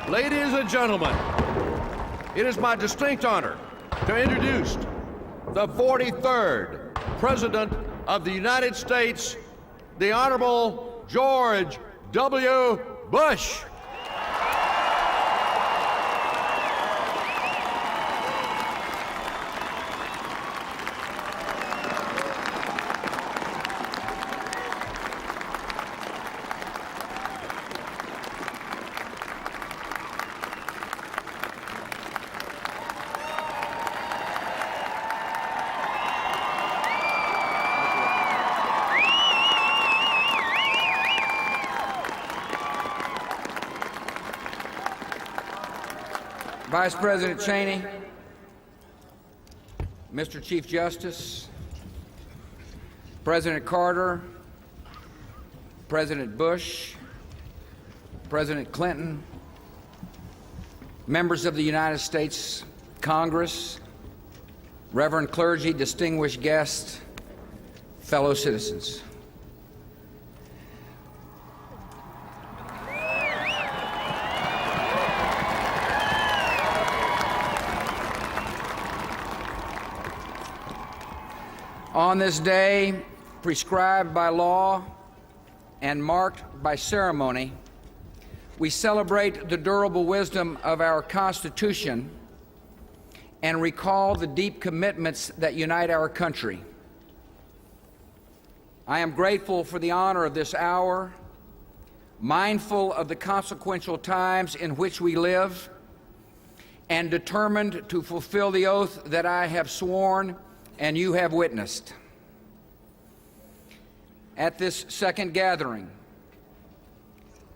Ladies and gentlemen, it is my distinct honor to introduce the 43rd President of the United States, the Honorable George W. Bush. Vice President Cheney, Mr. Chief Justice, President Carter, President Bush, President Clinton, members of the United States Congress, Reverend clergy, distinguished guests, fellow citizens. On this day, prescribed by law and marked by ceremony, we celebrate the durable wisdom of our Constitution and recall the deep commitments that unite our country. I am grateful for the honor of this hour, mindful of the consequential times in which we live, and determined to fulfill the oath that I have sworn and you have witnessed. At this second gathering,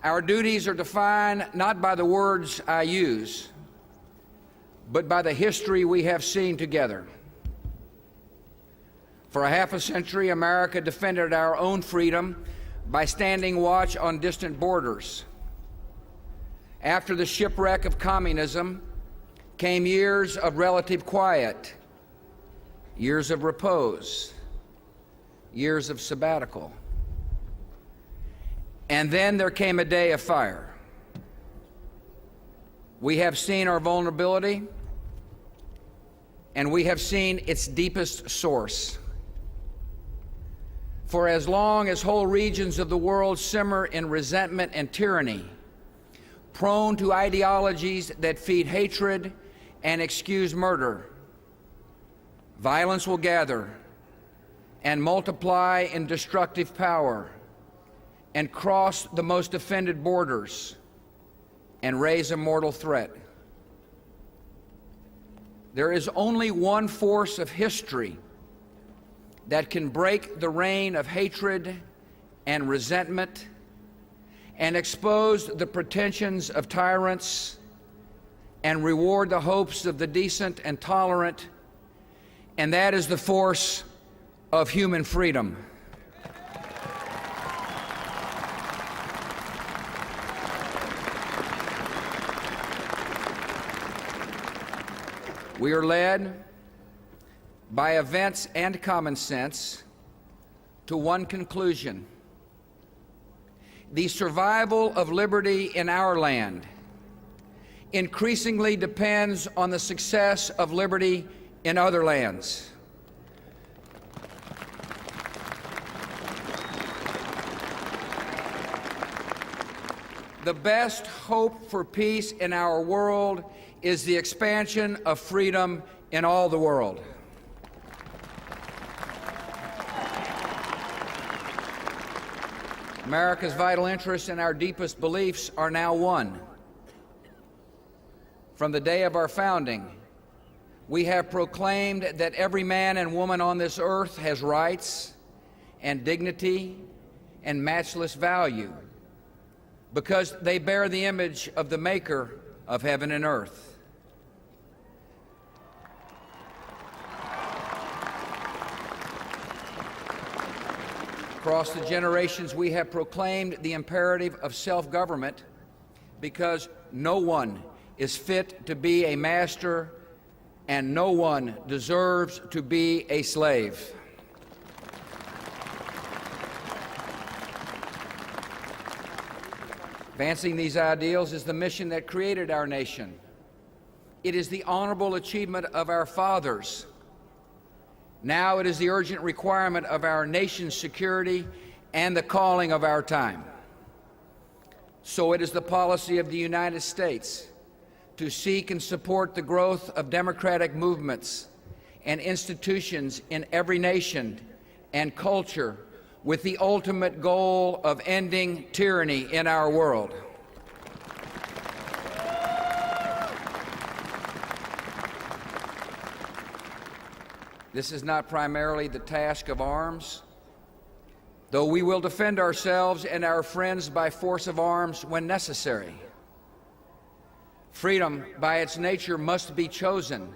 our duties are defined not by the words I use, but by the history we have seen together. For a half a century, America defended our own freedom by standing watch on distant borders. After the shipwreck of communism came years of relative quiet, years of repose, years of sabbatical. And then there came a day of fire. We have seen our vulnerability, and we have seen its deepest source. For as long as whole regions of the world simmer in resentment and tyranny, prone to ideologies that feed hatred and excuse murder, violence will gather and multiply in destructive power and cross the most offended borders and raise a mortal threat. There is only one force of history that can break the reign of hatred and resentment and expose the pretensions of tyrants and reward the hopes of the decent and tolerant, and that is the force of human freedom. We are led by events and common sense to one conclusion: the survival of liberty in our land increasingly depends on the success of liberty in other lands. The best hope for peace in our world is the expansion of freedom in all the world. America's vital interests and our deepest beliefs are now one. From the day of our founding, we have proclaimed that every man and woman on this earth has rights and dignity and matchless value because they bear the image of the Maker of heaven and earth. Across the generations, we have proclaimed the imperative of self-government because no one is fit to be a master and no one deserves to be a slave. Advancing these ideals is the mission that created our nation. It is the honorable achievement of our fathers. Now it is the urgent requirement of our nation's security and the calling of our time. So it is the policy of the United States to seek and support the growth of democratic movements and institutions in every nation and culture with the ultimate goal of ending tyranny in our world. This is not primarily the task of arms, though we will defend ourselves and our friends by force of arms when necessary. Freedom, by its nature, must be chosen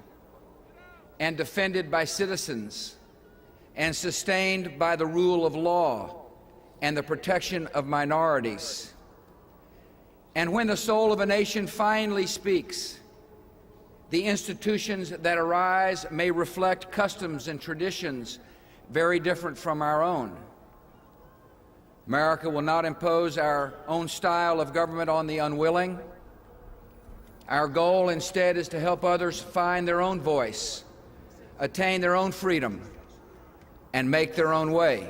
and defended by citizens and sustained by the rule of law and the protection of minorities. And when the soul of a nation finally speaks, the institutions that arise may reflect customs and traditions very different from our own. America will not impose our own style of government on the unwilling. Our goal instead is to help others find their own voice, attain their own freedom, and make their own way.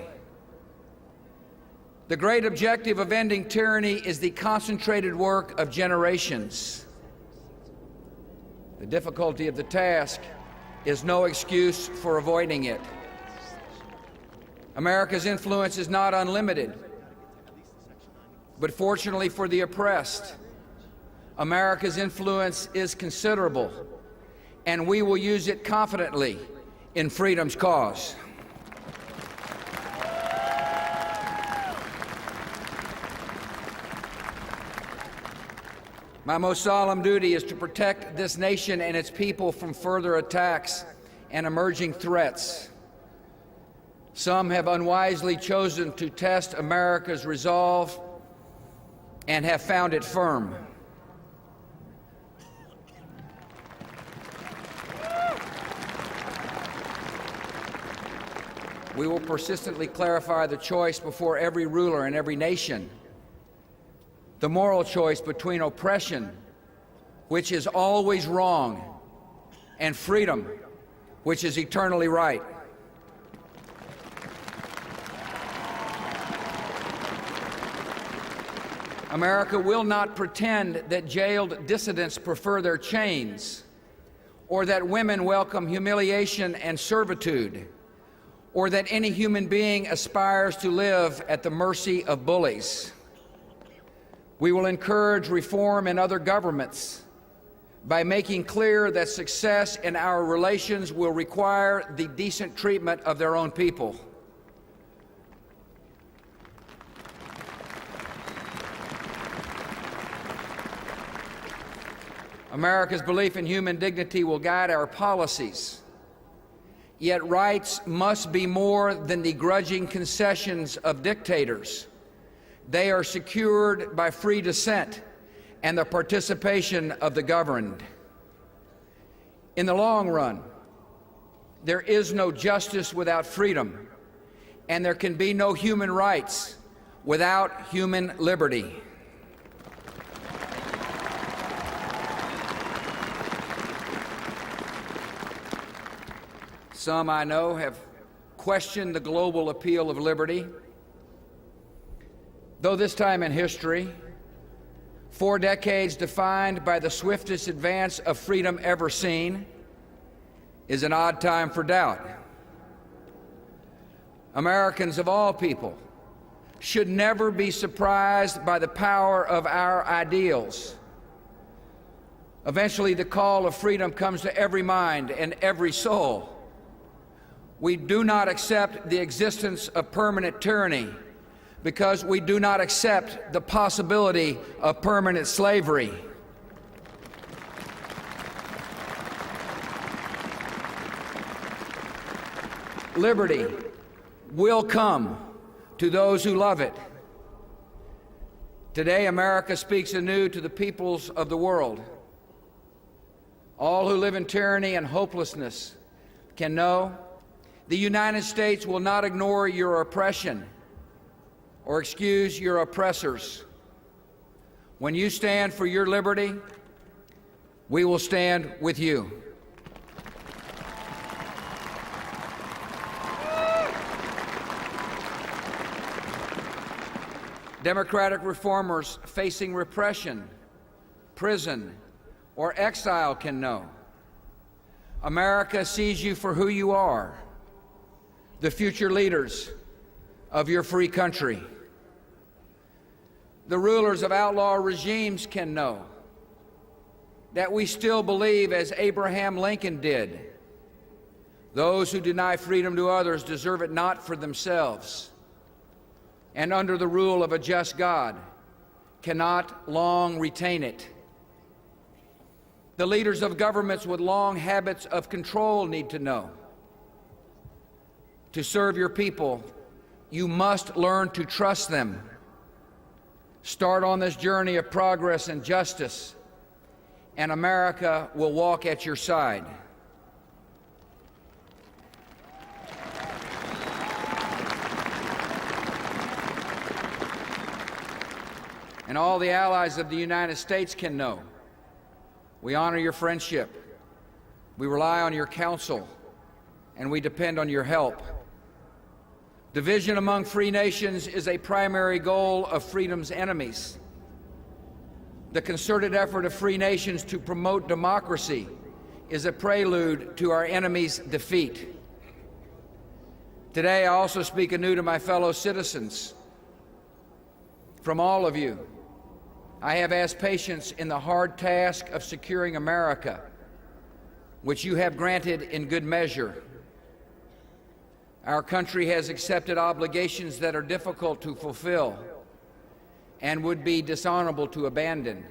The great objective of ending tyranny is the concentrated work of generations. The difficulty of the task is no excuse for avoiding it. America's influence is not unlimited, but fortunately for the oppressed, America's influence is considerable, and we will use it confidently in freedom's cause. My most solemn duty is to protect this nation and its people from further attacks and emerging threats. Some have unwisely chosen to test America's resolve and have found it firm. We will persistently clarify the choice before every ruler in every nation. The moral choice between oppression, which is always wrong, and freedom, which is eternally right. America will not pretend that jailed dissidents prefer their chains, or that women welcome humiliation and servitude, or that any human being aspires to live at the mercy of bullies. We will encourage reform in other governments by making clear that success in our relations will require the decent treatment of their own people. America's belief in human dignity will guide our policies. Yet rights must be more than the grudging concessions of dictators. They are secured by free dissent and the participation of the governed. In the long run, there is no justice without freedom, and there can be no human rights without human liberty. Some I know have questioned the global appeal of liberty. Though this time in history, 4 decades defined by the swiftest advance of freedom ever seen, is an odd time for doubt. Americans of all people should never be surprised by the power of our ideals. Eventually, the call of freedom comes to every mind and every soul. We do not accept the existence of permanent tyranny because we do not accept the possibility of permanent slavery. Liberty will come to those who love it. Today, America speaks anew to the peoples of the world. All who live in tyranny and hopelessness can know the United States will not ignore your oppression or excuse your oppressors. When you stand for your liberty, we will stand with you. Democratic reformers facing repression, prison, or exile can know America sees you for who you are, the future leaders of your free country. The rulers of outlaw regimes can know that we still believe, as Abraham Lincoln did, those who deny freedom to others deserve it not for themselves, and under the rule of a just God cannot long retain it. The leaders of governments with long habits of control need to know. To serve your people, you must learn to trust them. Start on this journey of progress and justice, and America will walk at your side. And all the allies of the United States can know we honor your friendship, we rely on your counsel, and we depend on your help. Division among free nations is a primary goal of freedom's enemies. The concerted effort of free nations to promote democracy is a prelude to our enemies' defeat. Today, I also speak anew to my fellow citizens. From all of you, I have asked patience in the hard task of securing America, which you have granted in good measure. Our country has accepted obligations that are difficult to fulfill and would be dishonorable to abandon.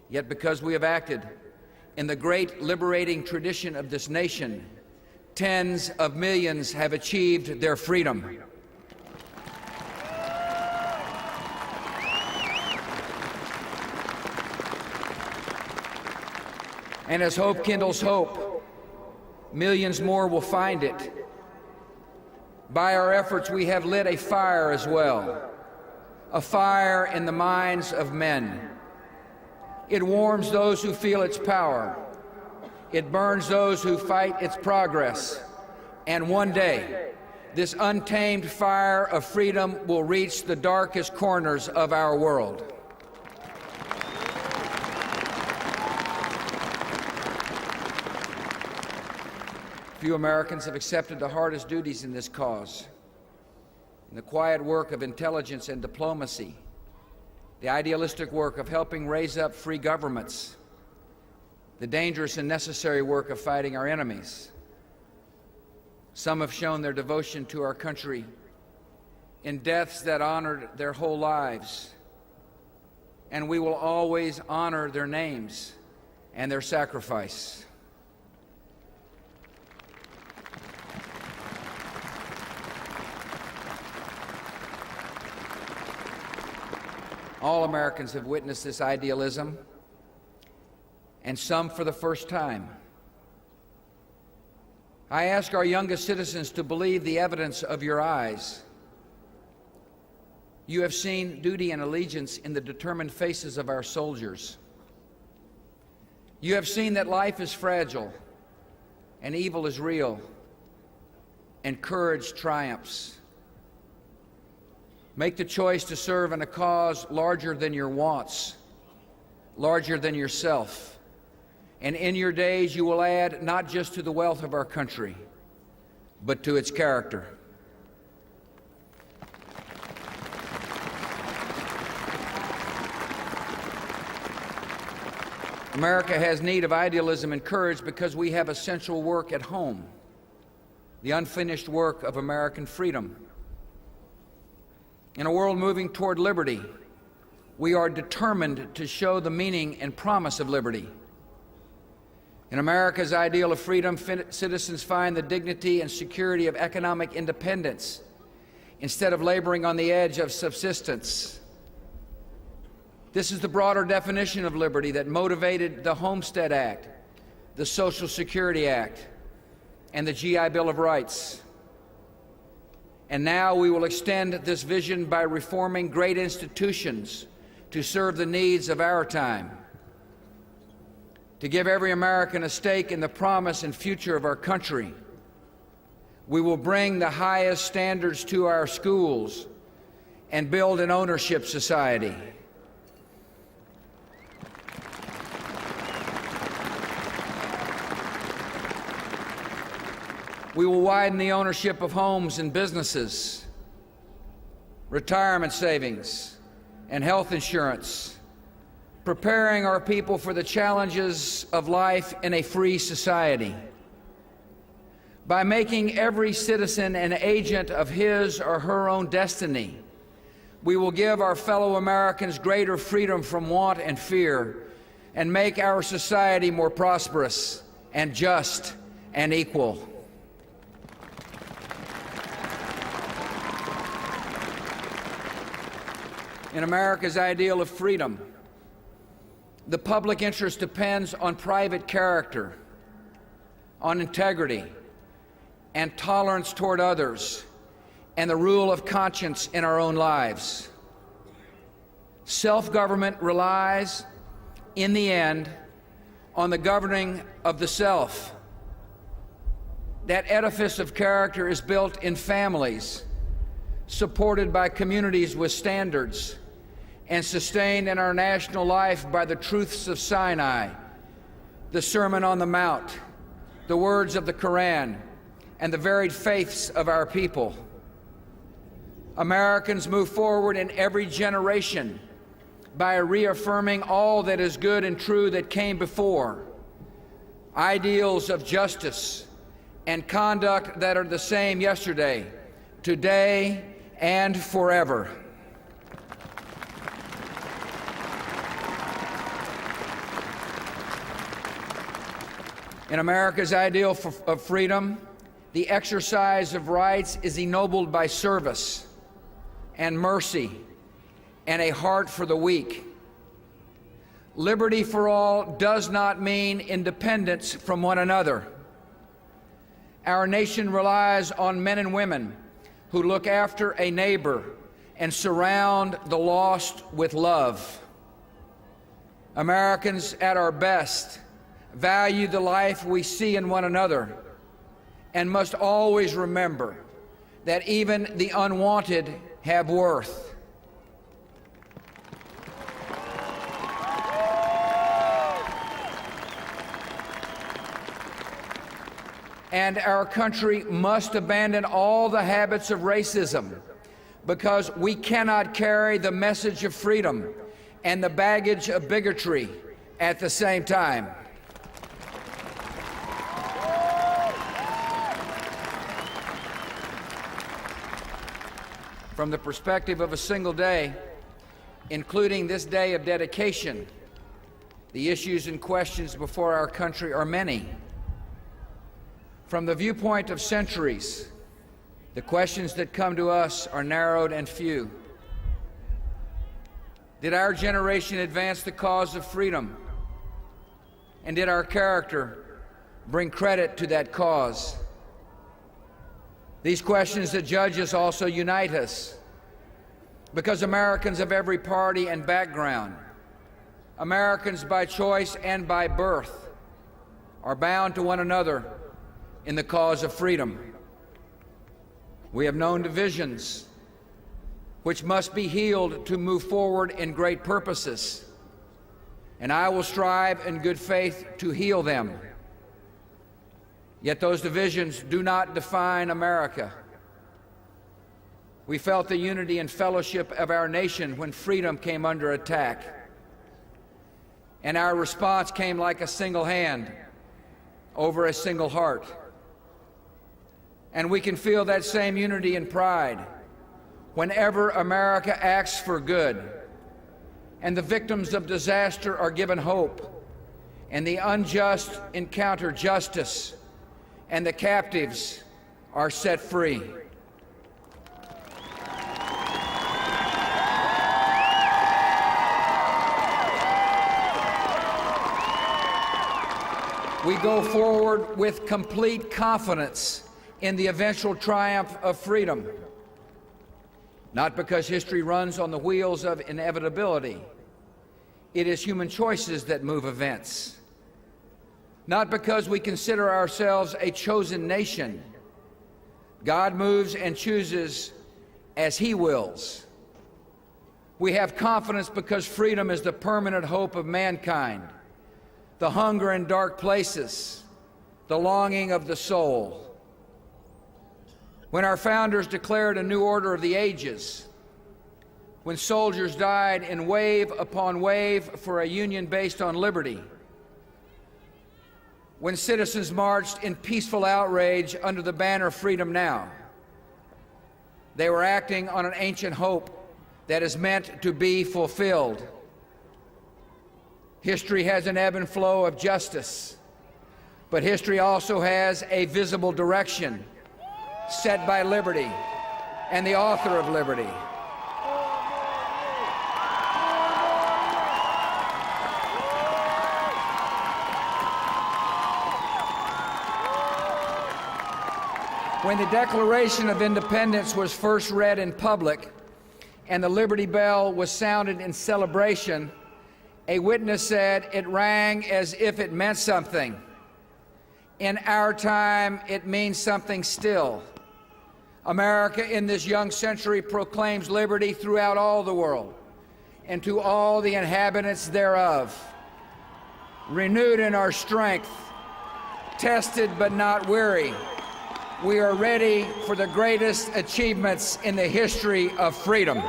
Yet because we have acted in the great liberating tradition of this nation, tens of millions have achieved their freedom. And as hope kindles hope, millions more will find it. By our efforts, we have lit a fire as well, a fire in the minds of men. It warms those who feel its power. It burns those who fight its progress. And one day, this untamed fire of freedom will reach the darkest corners of our world. Few Americans have accepted the hardest duties in this cause. In the quiet work of intelligence and diplomacy, the idealistic work of helping raise up free governments, the dangerous and necessary work of fighting our enemies. Some have shown their devotion to our country in deaths that honored their whole lives, and we will always honor their names and their sacrifice. All Americans have witnessed this idealism, and some for the first time. I ask our youngest citizens to believe the evidence of your eyes. You have seen duty and allegiance in the determined faces of our soldiers. You have seen that life is fragile, and evil is real, and courage triumphs. Make the choice to serve in a cause larger than your wants, larger than yourself. And in your days you will add not just to the wealth of our country, but to its character. America has need of idealism and courage because we have essential work at home, the unfinished work of American freedom. In a world moving toward liberty, we are determined to show the meaning and promise of liberty. In America's ideal of freedom, citizens find the dignity and security of economic independence instead of laboring on the edge of subsistence. This is the broader definition of liberty that motivated the Homestead Act, the Social Security Act, and the GI Bill of Rights. And now we will extend this vision by reforming great institutions to serve the needs of our time, to give every American a stake in the promise and future of our country. We will bring the highest standards to our schools and build an ownership society. We will widen the ownership of homes and businesses, retirement savings, and health insurance, preparing our people for the challenges of life in a free society. By making every citizen an agent of his or her own destiny, we will give our fellow Americans greater freedom from want and fear and make our society more prosperous and just and equal. In America's ideal of freedom, the public interest depends on private character, on integrity, and tolerance toward others, and the rule of conscience in our own lives. Self-government relies, in the end, on the governing of the self. That edifice of character is built in families, supported by communities with standards, and sustained in our national life by the truths of Sinai, the Sermon on the Mount, the words of the Quran, and the varied faiths of our people. Americans move forward in every generation by reaffirming all that is good and true that came before, ideals of justice and conduct that are the same yesterday, today, and forever. In America's ideal of freedom, the exercise of rights is ennobled by service and mercy and a heart for the weak. Liberty for all does not mean independence from one another. Our nation relies on men and women who look after a neighbor and surround the lost with love. Americans at our best value the life we see in one another and must always remember that even the unwanted have worth. And our country must abandon all the habits of racism, because we cannot carry the message of freedom and the baggage of bigotry at the same time. From the perspective of a single day, including this day of dedication, the issues and questions before our country are many. From the viewpoint of centuries, the questions that come to us are narrowed and few. Did our generation advance the cause of freedom? And did our character bring credit to that cause? These questions that judge us also unite us, because Americans of every party and background, Americans by choice and by birth, are bound to one another in the cause of freedom. We have known divisions which must be healed to move forward in great purposes, and I will strive in good faith to heal them. Yet those divisions do not define America. We felt the unity and fellowship of our nation when freedom came under attack, and our response came like a single hand over a single heart. And we can feel that same unity and pride whenever America acts for good, and the victims of disaster are given hope, and the unjust encounter justice, and the captives are set free. We go forward with complete confidence in the eventual triumph of freedom, not because history runs on the wheels of inevitability, It is human choices that move events. Not because we consider ourselves a chosen nation. God moves and chooses as He wills. We have confidence because freedom is the permanent hope of mankind, the hunger in dark places, the longing of the soul. When our founders declared a new order of the ages, when soldiers died in wave upon wave for a union based on liberty, when citizens marched in peaceful outrage under the banner Freedom Now, they were acting on an ancient hope that is meant to be fulfilled. History has an ebb and flow of justice, but history also has a visible direction set by liberty and the author of liberty. When the Declaration of Independence was first read in public and the Liberty Bell was sounded in celebration, a witness said it rang as if it meant something. In our time, it means something still. America in this young century proclaims liberty throughout all the world and to all the inhabitants thereof. Renewed in our strength, tested but not weary, we are ready for the greatest achievements in the history of freedom. May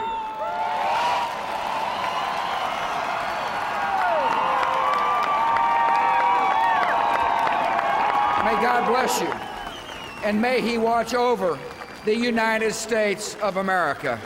God bless you, and may He watch over the United States of America.